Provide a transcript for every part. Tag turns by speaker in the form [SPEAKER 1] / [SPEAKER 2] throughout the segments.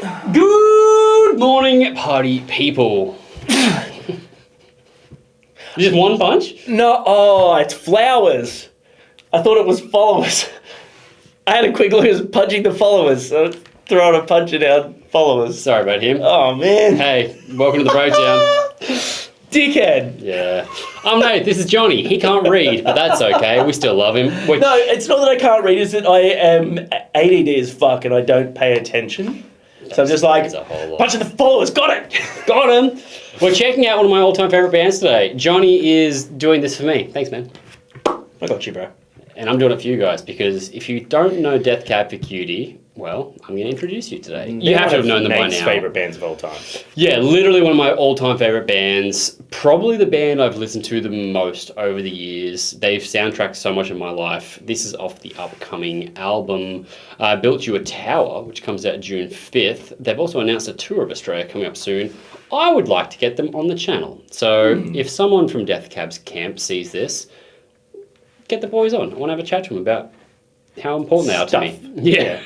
[SPEAKER 1] Good morning, party people. Just one punch?
[SPEAKER 2] No, it's flowers. I thought it was followers. I had a quick look at punching the followers. So throwing a punch at our followers.
[SPEAKER 1] Sorry about him.
[SPEAKER 2] Oh, man.
[SPEAKER 1] Hey, welcome to the breakdown.
[SPEAKER 2] Dickhead.
[SPEAKER 1] Yeah. I'm Nath, this is Johnny. He can't read, but that's okay. We still love him.
[SPEAKER 2] No, it's not that I can't read, it's that I am ADD as fuck and I don't pay attention. So I'm just like, punching the followers, got it!
[SPEAKER 1] Got him! We're checking out one of my all-time favourite bands today. Johnny is doing this for me. Thanks, man.
[SPEAKER 2] I got you, bro.
[SPEAKER 1] And I'm doing it for you guys, because if you don't know Death Cab for Cutie, well, I'm going to introduce you today. You have to have known them by now.
[SPEAKER 2] Favourite bands of all time.
[SPEAKER 1] Yeah, literally one of my all-time favourite bands. Probably the band I've listened to the most over the years. They've soundtracked so much of my life. This is off the upcoming album, Built You a Tower, which comes out June 5th. They've also announced a tour of Australia coming up soon. I would like to get them on the channel. So if someone from Death Cab's camp sees this, get the boys on. I want to have a chat to them about how important they are to me. Yeah.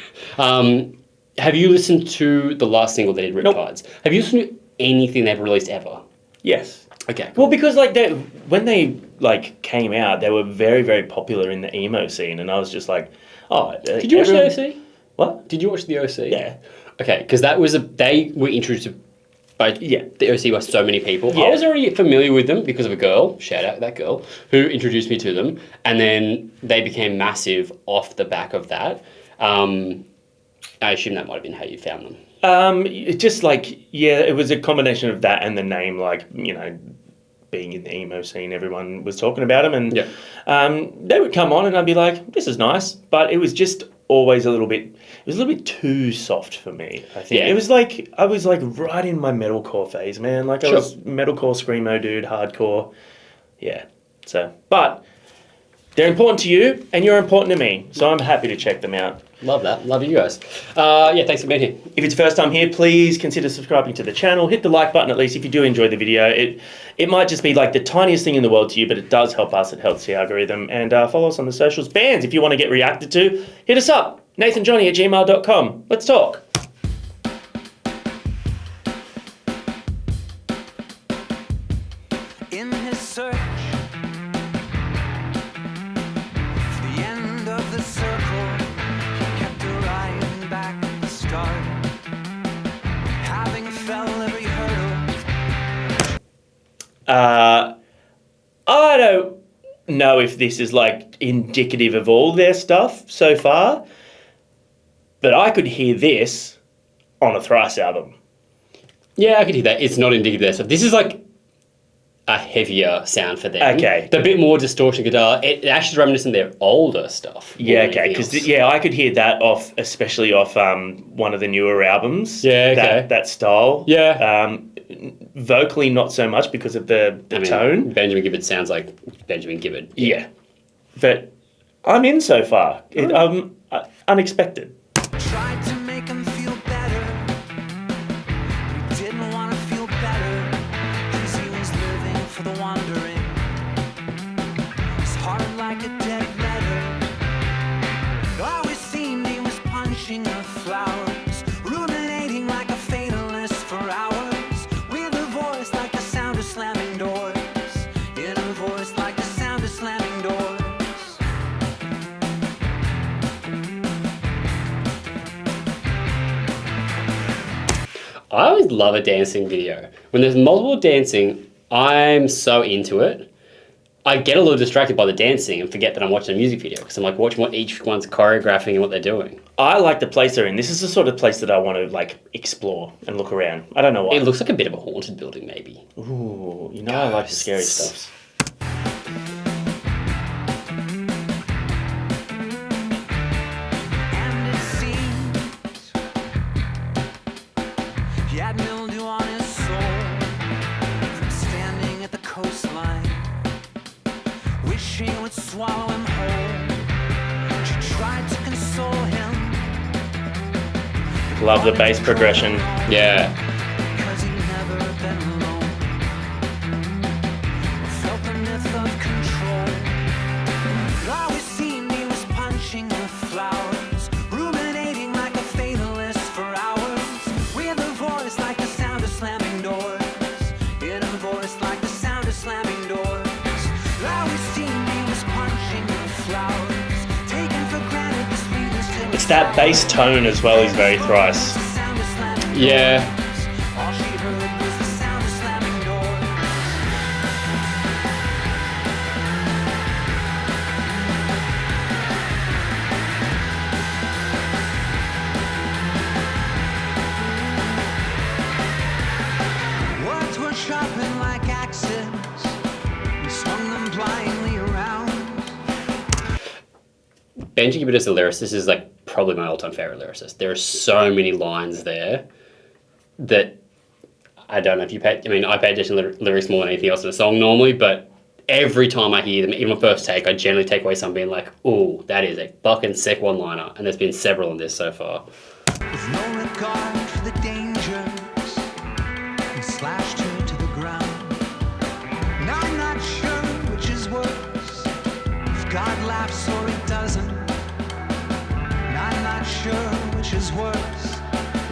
[SPEAKER 1] Have you listened to the last single they did, Riptides? Have you listened to anything they've released ever?
[SPEAKER 2] Yes.
[SPEAKER 1] Okay.
[SPEAKER 2] Well, because like when they like came out, they were very, very popular in the emo scene, and I was just like, oh.
[SPEAKER 1] Did you watch the OC?
[SPEAKER 2] What?
[SPEAKER 1] Did you watch the OC?
[SPEAKER 2] Yeah.
[SPEAKER 1] Okay, because they were introduced by the OC by so many people.
[SPEAKER 2] Yeah.
[SPEAKER 1] I was already familiar with them because of a girl, shout out that girl, who introduced me to them, and then they became massive off the back of that. I assume that might have been how you found them.
[SPEAKER 2] It just like, yeah, it was a combination of that and the name, like, you know, being in the emo scene, everyone was talking about them, and they would come on and I'd be like, this is nice, but it was just always it was a little bit too soft for me, I think. It was like, I was like right in my metalcore phase, man. Like I was metalcore, screamo dude, hardcore. Yeah. So, but they're important to you and you're important to me. So I'm happy to check them out.
[SPEAKER 1] Love that. Love you guys. Yeah, thanks for being here.
[SPEAKER 2] If it's your first time here, please consider subscribing to the channel. Hit the like button at least if you do enjoy the video. It might just be like the tiniest thing in the world to you, but it does help us. It helps the algorithm. And follow us on the socials. Bands, if you want to get reacted to, hit us up. NathanJohnny@gmail.com. Let's talk.
[SPEAKER 3] In his search for the end of the circle, he kept arriving back at the start, having fell every hurdle.
[SPEAKER 2] I don't know if this is like indicative of all their stuff so far, but I could hear this on a Thrice album.
[SPEAKER 1] Yeah, I could hear that. It's not indicative of their stuff. This is like a heavier sound for them.
[SPEAKER 2] Okay.
[SPEAKER 1] The bit more distortion guitar. It actually is reminiscent of their older stuff.
[SPEAKER 2] Yeah, okay. Because I could hear that off, especially off one of the newer albums.
[SPEAKER 1] Yeah, okay.
[SPEAKER 2] That style.
[SPEAKER 1] Yeah.
[SPEAKER 2] Vocally, not so much because of the tone.
[SPEAKER 1] Benjamin Gibbard sounds like Benjamin Gibbard.
[SPEAKER 2] Yeah. But I'm in so far. Unexpected.
[SPEAKER 3] Tried to make him feel better. He didn't want to feel better, cause he was living for the wandering. His heart like a dead letter. It always seemed he was punching the flowers, ruminating like a fatalist for hours, with a voice like the sound of slamming doors, in a voice like the sound of slamming doors.
[SPEAKER 1] I always love a dancing video. When there's multiple dancing, I'm so into it. I get a little distracted by the dancing and forget that I'm watching a music video because I'm like watching what each one's choreographing and what they're doing.
[SPEAKER 2] I like the place they're in. This is the sort of place that I want to like explore and look around. I don't know why.
[SPEAKER 1] It looks like a bit of a haunted building, maybe.
[SPEAKER 2] Ooh, you know I like the scary stuff.
[SPEAKER 3] And it seems he had mildew on his soul from standing at the coastline, wishing it would swallow him whole. She tried to console him.
[SPEAKER 2] Love the bass progression.
[SPEAKER 1] Yeah.
[SPEAKER 3] Because he'd never been alone, or felt the myth of control. It always seemed he was punching the flowers, ruminating like a fatalist for hours,
[SPEAKER 2] It's that bass tone as well is very Thrice.
[SPEAKER 1] Yeah.
[SPEAKER 3] All she heard was the sound of slamming doors. Words were sharpened like axes. We swung them blindly around.
[SPEAKER 1] Benji Gibbard as a lyricist is like probably my all-time favorite lyricist. There are so many lines there that I don't know if you pay. I mean, I pay attention to lyrics more than anything else in a song normally, but every time I hear them, even on first take, I generally take away something being like, "Ooh, that is a fucking sick one-liner," and there's been several on this so far.
[SPEAKER 3] With no regard for the dangers, he slashed her to the ground. Now I'm not sure which is worse, if God laughs or he doesn't. Now I'm not sure which is worse,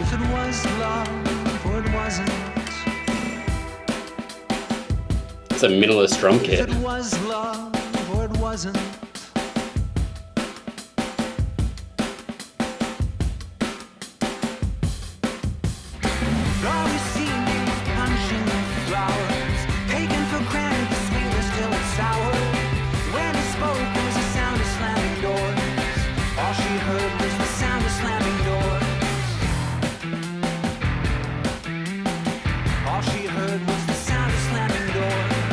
[SPEAKER 3] if it was love or it wasn't.
[SPEAKER 1] It's a middle-ist drum
[SPEAKER 3] If
[SPEAKER 1] kit.
[SPEAKER 3] it was love or it wasn't. All we see is punching flowers, taken for granted the sweetness till it's sour. When he spoke, there was a sound of slamming doors. All she heard was the sound of slamming doors. All she heard was the sound of slamming doors.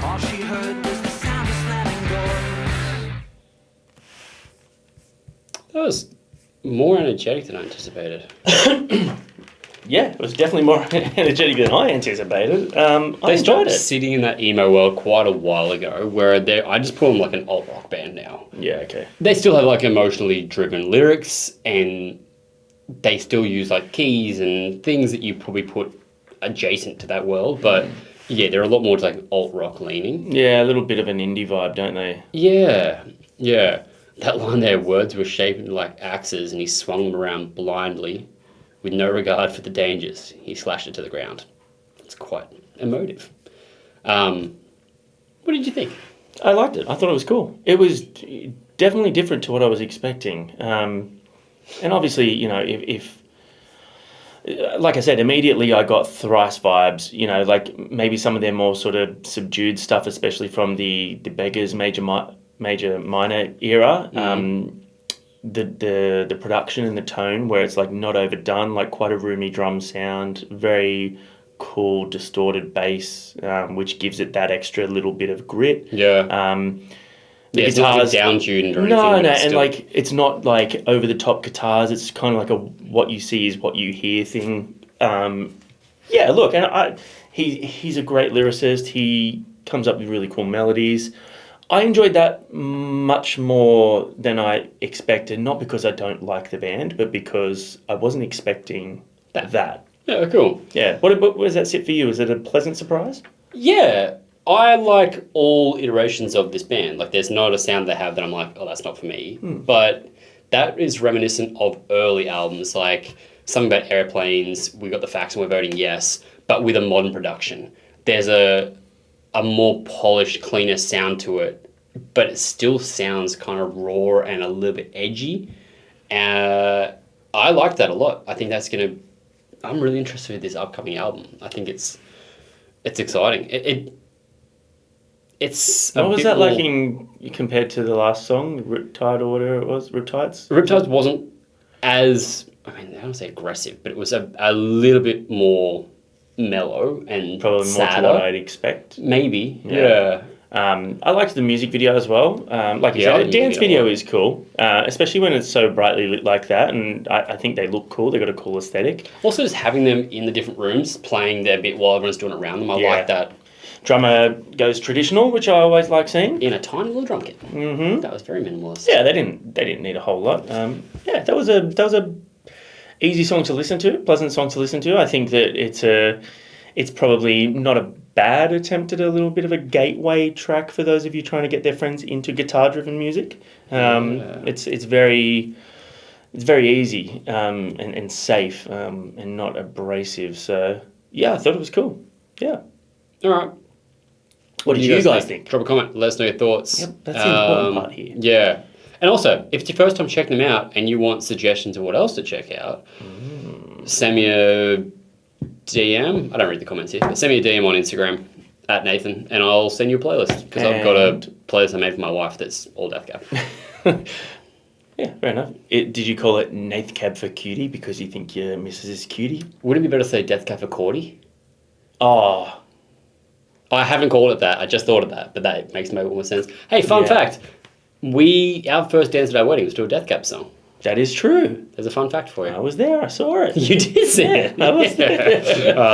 [SPEAKER 3] All she heard was the sound of slamming doors.
[SPEAKER 1] That was more energetic than I anticipated.
[SPEAKER 2] Yeah, it was definitely more energetic than I anticipated. I
[SPEAKER 1] They
[SPEAKER 2] enjoyed
[SPEAKER 1] started
[SPEAKER 2] it.
[SPEAKER 1] sitting in that emo world quite a while ago, where I just call them like an alt rock band now.
[SPEAKER 2] Yeah, okay.
[SPEAKER 1] They still have like emotionally driven lyrics, and they still use like keys and things that you probably put adjacent to that world. But yeah, they're a lot more like alt rock leaning.
[SPEAKER 2] Yeah, a little bit of an indie vibe, don't they?
[SPEAKER 1] Yeah, yeah. That line there, words were shaped like axes, and he swung them around blindly, with no regard for the dangers. He slashed it to the ground. It's quite emotive. What did you think?
[SPEAKER 2] I liked it. I thought it was cool. It was definitely different to what I was expecting. And obviously, you know, if like I said, immediately I got Thrice vibes, you know, like maybe some of their more sort of subdued stuff, especially from the Beggars Major Minor era. The production and the tone where it's like not overdone, like quite a roomy drum sound, very cool distorted bass, which gives it that extra little bit of grit.
[SPEAKER 1] Yeah.
[SPEAKER 2] The
[SPEAKER 1] it's not
[SPEAKER 2] guitars
[SPEAKER 1] down tuned or anything.
[SPEAKER 2] no,
[SPEAKER 1] but
[SPEAKER 2] no,
[SPEAKER 1] it's
[SPEAKER 2] and
[SPEAKER 1] still-
[SPEAKER 2] like it's not like over the top guitars. It's kind of like a what you see is what you hear thing. Yeah, look, and he's a great lyricist. He comes up with really cool melodies. I enjoyed that much more than I expected, not because I don't like the band, but because I wasn't expecting that.
[SPEAKER 1] Yeah, cool.
[SPEAKER 2] Yeah. What does that sit for you? Is it a pleasant surprise?
[SPEAKER 1] Yeah, I like all iterations of this band. Like, there's not a sound they have that I'm like, oh, that's not for me. But that is reminiscent of early albums, like something about airplanes, We Got the Facts and We're Voting Yes, but with a modern production. There's a more polished, cleaner sound to it, but it still sounds kind of raw and a little bit edgy. I like that a lot. I think that's going to... I'm really interested in this upcoming album. I think it's exciting. It's a
[SPEAKER 2] What was
[SPEAKER 1] bit
[SPEAKER 2] that
[SPEAKER 1] more...
[SPEAKER 2] like in compared to the last song, Riptide or whatever it was? Riptides?
[SPEAKER 1] Riptides wasn't as... I mean, I don't say aggressive, but it was a little bit more mellow and
[SPEAKER 2] Probably more
[SPEAKER 1] sadder.
[SPEAKER 2] to what I'd expect.
[SPEAKER 1] Maybe,
[SPEAKER 2] Yeah.
[SPEAKER 1] yeah.
[SPEAKER 2] I liked the music video as well. Like you
[SPEAKER 1] Yeah, I
[SPEAKER 2] said,
[SPEAKER 1] like
[SPEAKER 2] the
[SPEAKER 1] the
[SPEAKER 2] dance
[SPEAKER 1] video a
[SPEAKER 2] video
[SPEAKER 1] lot.
[SPEAKER 2] is cool, especially when it's so brightly lit like that. And I think they look cool. They got a cool aesthetic.
[SPEAKER 1] Also, just having them in the different rooms, playing their bit while everyone's doing it around them, I
[SPEAKER 2] Yeah.
[SPEAKER 1] like that.
[SPEAKER 2] Drummer goes traditional, which I always like seeing.
[SPEAKER 1] In a tiny little drum kit.
[SPEAKER 2] Mm-hmm.
[SPEAKER 1] That was very minimalist.
[SPEAKER 2] Yeah, they didn't need a whole lot. Yeah, that was a easy song to listen to, pleasant song to listen to. I think that it's probably not a bad attempt at a little bit of a gateway track for those of you trying to get their friends into guitar-driven music. It's very easy and safe and not abrasive. So yeah, I thought it was cool. Yeah.
[SPEAKER 1] All right.
[SPEAKER 2] What did you guys think?
[SPEAKER 1] Drop a comment. Let us know your thoughts.
[SPEAKER 2] Yep, that's the important part here.
[SPEAKER 1] Yeah. And also, if it's your first time checking them out and you want suggestions of what else to check out, send me a DM. I don't read the comments here. But send me a DM on Instagram at Nathan, and I'll send you a playlist because I've got a playlist I made for my wife that's all Death Cab.
[SPEAKER 2] Yeah, fair enough. Did you call it Nath Cab for Cutie because you think your missus is cutie?
[SPEAKER 1] Wouldn't it be better to say Death Cab for Cutie?
[SPEAKER 2] Oh.
[SPEAKER 1] I haven't called it that. I just thought of that, but that makes maybe more sense. Hey, fun fact. Our first dance at our wedding was to a Death Cab song.
[SPEAKER 2] That is true.
[SPEAKER 1] There's a fun fact for you.
[SPEAKER 2] I was there. I saw it.
[SPEAKER 1] You did see it.
[SPEAKER 2] I was there.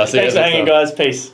[SPEAKER 1] Thanks
[SPEAKER 2] for hanging, guys. Peace.